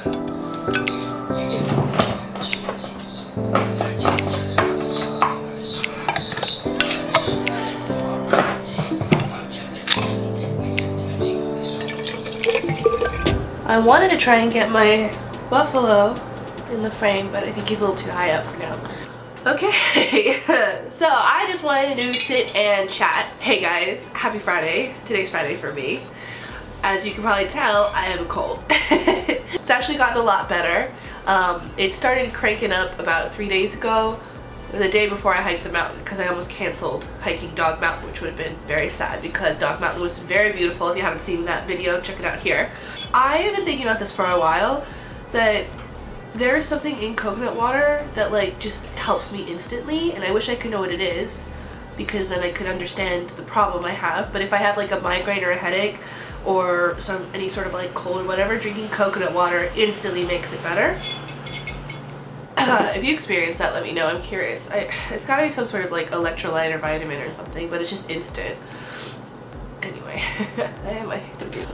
I wanted to try and get my buffalo in the frame, but I think he's a little too high up for now. Okay, so I just wanted to sit and chat. Hey guys, happy Friday. Today's Friday for me. As you can probably tell, I have a cold. It's actually gotten a lot better. It started cranking up about 3 days ago, the day before I hiked the mountain, because I almost canceled hiking Dog Mountain, which would have been very sad because Dog Mountain was very beautiful. If you haven't seen that video, check it out here. I have been thinking about this for a while, that there's something in coconut water that like just helps me instantly, and I wish I could know what it is, because then I could understand the problem I have. But if I have like a migraine or a headache or any sort of like cold or whatever, drinking coconut water instantly makes it better. If you experience that, let me know. I'm curious. It's gotta be some sort of like electrolyte or vitamin or something, but it's just instant. Anyway,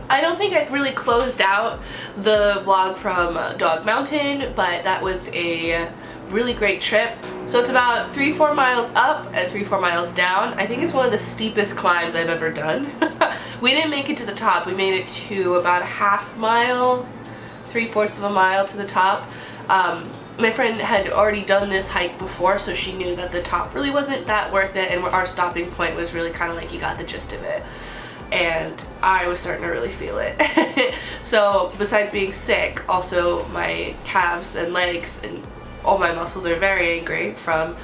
I don't think I've really closed out the vlog from Dog Mountain, but that was a really great trip. So it's about 3-4 miles up and 3-4 miles down. I think it's one of the steepest climbs I've ever done. We didn't make it to the top. We made it to about a half mile, 3/4 of a mile to the top. My friend had already done this hike before, so she knew that the top really wasn't that worth it, and our stopping point was really kind of like you got the gist of it. And I was starting to really feel it. So besides being sick, also my calves and legs and all my muscles are very angry from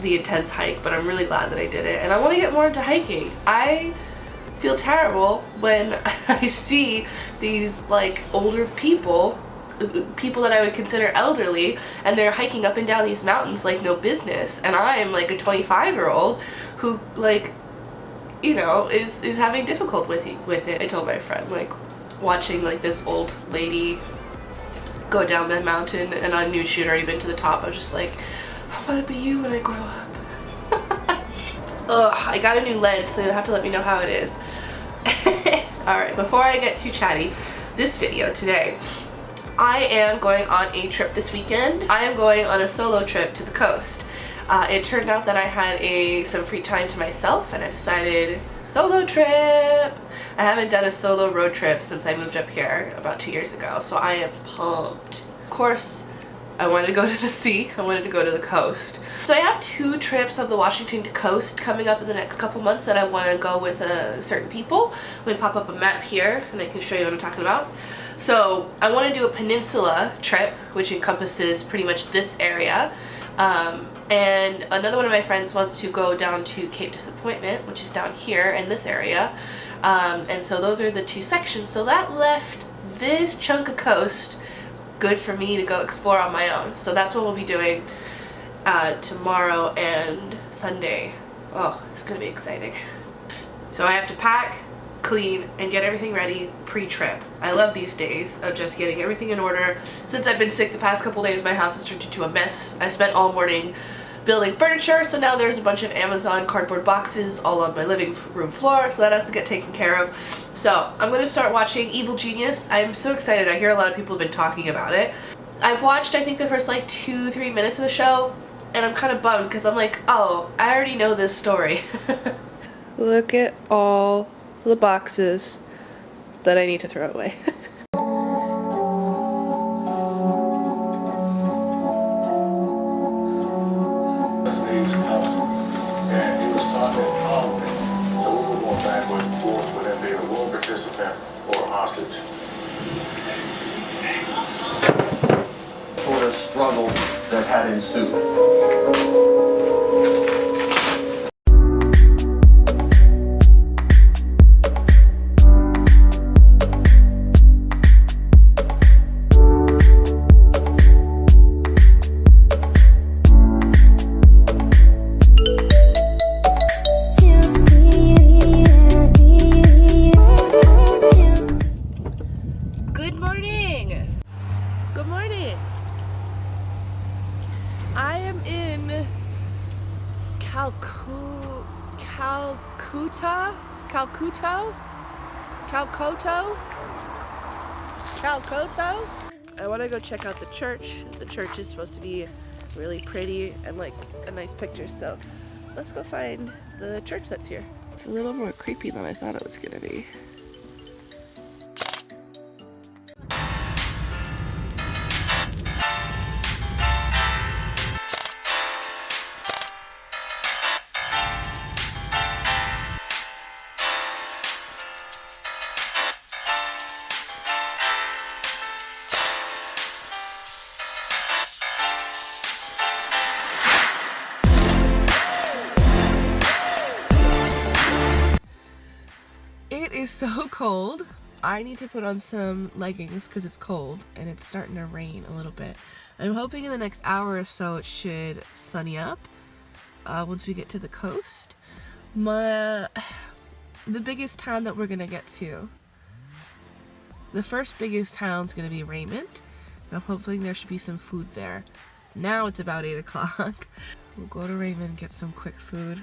the intense hike, but I'm really glad that I did it, and I want to get more into hiking. I feel terrible when I see these like older people that I would consider elderly, and they're hiking up and down these mountains like no business, and I'm like a 25-year-old who like, you know, is having difficulty with it. I told my friend, like, watching like this old lady go down that mountain, and I knew she had already been to the top. I was just like, I want to be you when I grow up. Ugh, I got a new lens, so you'll have to let me know how it is. Alright, before I get too chatty, this video today, I am going on a trip this weekend. I am going on a solo trip to the coast. It turned out that I had some free time to myself, and I decided, solo trip! I haven't done a solo road trip since I moved up here about 2 years ago, so I am pumped. Of course, I wanted to go to the sea. I wanted to go to the coast. So I have 2 trips of the Washington coast coming up in the next couple months that I want to go with certain people. Let me pop up a map here, and I can show you what I'm talking about. So I want to do a Peninsula trip, which encompasses pretty much this area. And another one of my friends wants to go down to Cape Disappointment, which is down here in this area. And so those are the 2 sections. So that left this chunk of coast good for me to go explore on my own. So that's what we'll be doing tomorrow and Sunday. Oh, it's gonna be exciting. So I have to pack, clean, and get everything ready pre-trip. I love these days of just getting everything in order. Since I've been sick the past couple days, my house has turned into a mess. I spent all morning building furniture, so now there's a bunch of Amazon cardboard boxes all on my living room floor, so that has to get taken care of. So I'm going to start watching Evil Genius. I'm so excited. I hear a lot of people have been talking about it. I've watched, I think, the first like 2-3 minutes of the show, and I'm kind of bummed because I'm like, oh, I already know this story. Look at all the boxes that I need to throw away. For the struggle that had ensued. Calcoto? I want to go check out the church. The church is supposed to be really pretty and like a nice picture, so let's go find the church that's here. It's a little more creepy than I thought it was gonna be. It is so cold. I need to put on some leggings because it's cold and it's starting to rain a little bit. I'm hoping in the next hour or so it should sunny up once we get to the coast. The biggest town that we're gonna get to, the first biggest town is gonna be Raymond. And I'm hoping there should be some food there. Now it's about 8 o'clock. We'll go to Raymond, get some quick food,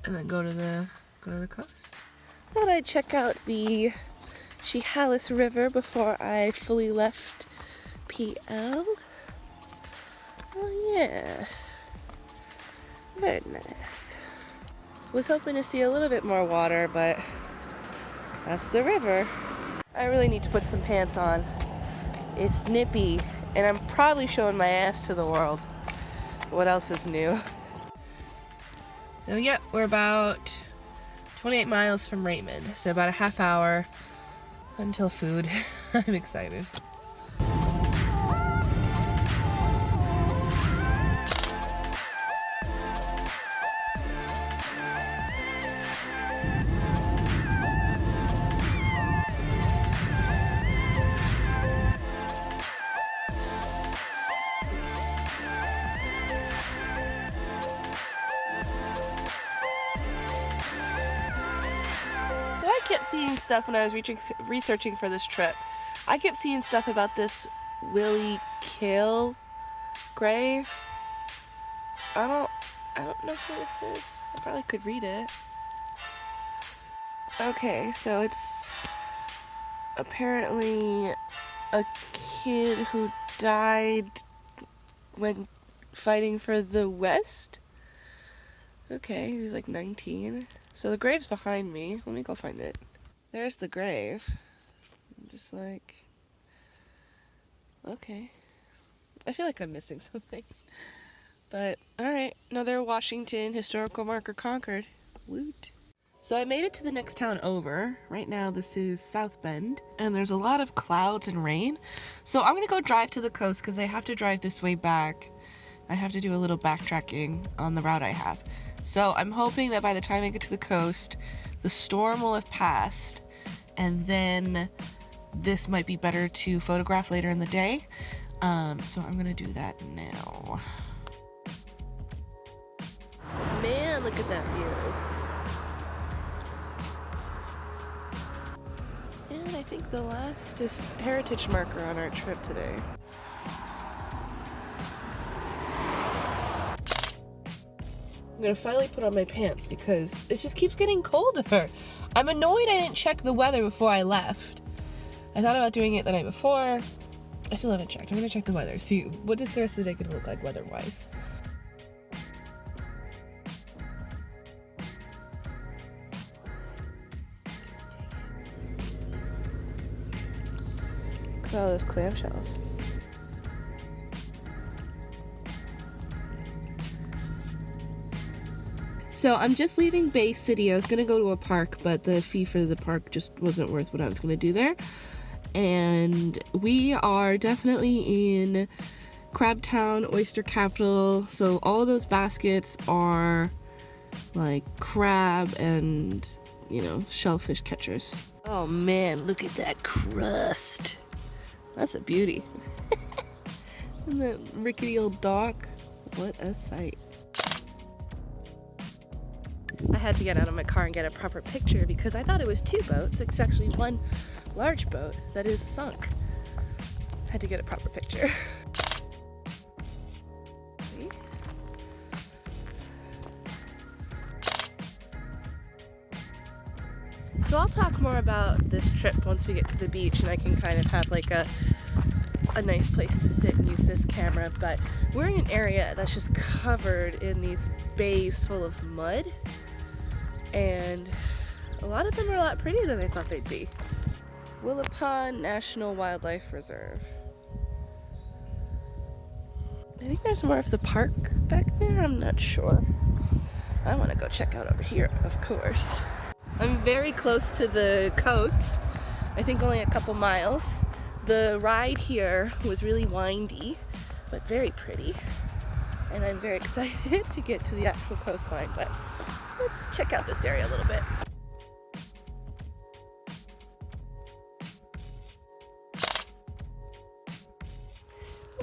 and then go to the coast. Thought I'd check out the Chehalis River before I fully left PL. Oh yeah, very nice. Was hoping to see a little bit more water, but that's the river. I really need to put some pants on. It's nippy, and I'm probably showing my ass to the world. What else is new? So yeah, we're about 28 miles from Raymond, so about a half hour until food. I'm excited. So I kept seeing stuff when I was researching for this trip. I kept seeing stuff about this Willie Kill grave. I don't know who this is. I probably could read it. Okay, so it's apparently a kid who died when fighting for the West. Okay, he's like 19. So the grave's behind me. Let me go find it. There's the grave. I'm just like, okay. I feel like I'm missing something. But, alright. Another Washington historical marker conquered. Woot. So I made it to the next town over. Right now this is South Bend. And there's a lot of clouds and rain. So I'm going to go drive to the coast because I have to drive this way back. I have to do a little backtracking on the route I have. So I'm hoping that by the time I get to the coast, the storm will have passed, and then this might be better to photograph later in the day. So I'm gonna do that now. Man, look at that view. And I think the last is heritage marker on our trip today. I'm gonna finally put on my pants because it just keeps getting colder. I'm annoyed I didn't check the weather before I left. I thought about doing it the night before. I still haven't checked. I'm gonna check the weather. See, what is the rest of the day gonna look like weather-wise? Look at all those clamshells. So I'm just leaving Bay City. I was gonna go to a park, but the fee for the park just wasn't worth what I was gonna do there. And we are definitely in Crabtown, Oyster Capital. So all of those baskets are like crab and, you know, shellfish catchers. Oh man, look at that crust. That's a beauty. And that rickety old dock. What a sight. I had to get out of my car and get a proper picture because I thought it was two boats. It's actually one large boat that is sunk. Had to get a proper picture. See? So I'll talk more about this trip once we get to the beach and I can kind of have like a a nice place to sit and use this camera, but we're in an area that's just covered in these bays full of mud, and a lot of them are a lot prettier than I thought they'd be. Willapa National Wildlife Reserve. I think there's more of the park back there, I'm not sure. I want to go check out over here, of course. I'm very close to the coast, I think only a couple miles. The ride here was really windy, but very pretty. And I'm very excited to get to the actual coastline, but let's check out this area a little bit.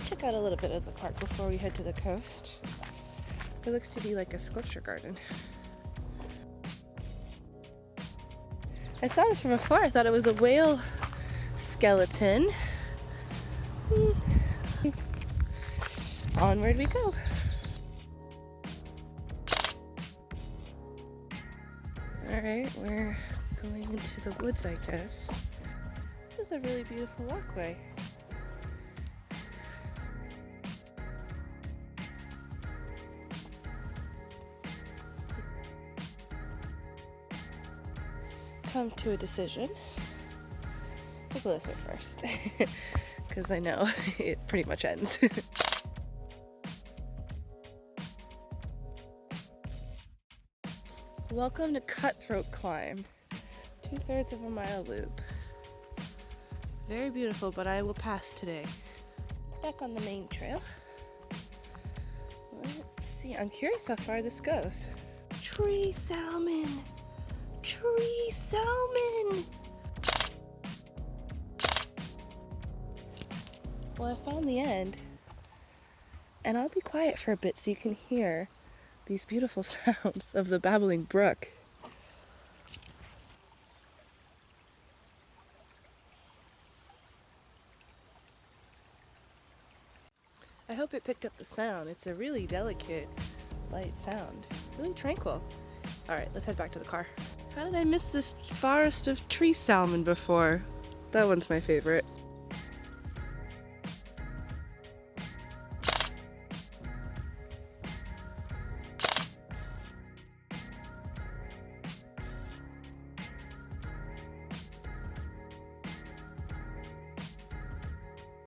Check out a little bit of the park before we head to the coast. It looks to be like a sculpture garden. I saw this from afar. I thought it was a whale skeleton. Onward we go. Alright, we're going into the woods, I guess. This is a really beautiful walkway. Come to a decision. We'll go this way first, because I know it pretty much ends. Welcome to Cutthroat Climb. 2/3 of a mile loop. Very beautiful, but I will pass today. Back on the main trail. Let's see, I'm curious how far this goes. Tree salmon! Tree salmon! Well, I found the end, and I'll be quiet for a bit so you can hear these beautiful sounds of the babbling brook. I hope it picked up the sound. It's a really delicate, light sound. Really tranquil. Alright, let's head back to the car. How did I miss this forest of tree salmon before? That one's my favorite.